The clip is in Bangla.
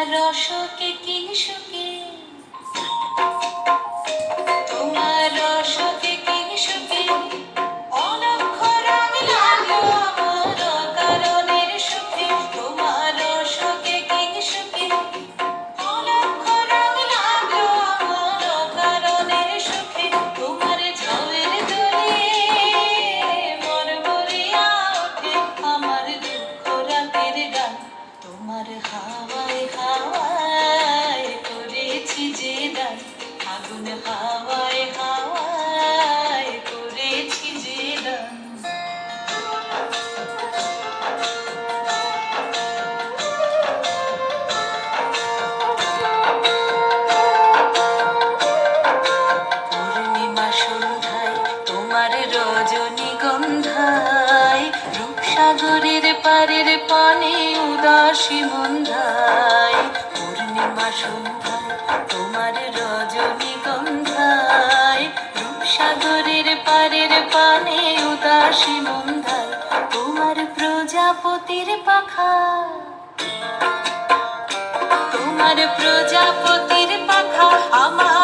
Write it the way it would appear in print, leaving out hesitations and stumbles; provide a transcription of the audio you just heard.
রসকে কিংসুকে, তোমার রসকে কিংসুকে অলক্ষ রং লাগলো আমার অকারণের সুখে। তোমার রসকে কিংসুকে অলক্ষ রং লাগলো আমার অকারণের সুখে। তোমার ঝাউয়ের দোলে মরমরিয়া ওঠে আমার দুঃখ রাতের গান। তোমার হাওয়ায় হাওয়ায় করেছি যে দান, আগুন হাওয়ায় হাওয়ায় করেছি যে দান। পূর্ণিমা সন্ধ্যায় তোমার রজনীগন্ধায়, রূপসাগরের পারের পানে উদাসী মন্ধায়। পূর্ণিমা সন্ধ্যায় তোমার রজনীগন্ধায়, রূপসাগরের পারের পানে উদাসী মন্ধায়। তোমার প্রজাপতির পাখা, তোমার প্রজাপতির পাখা আমার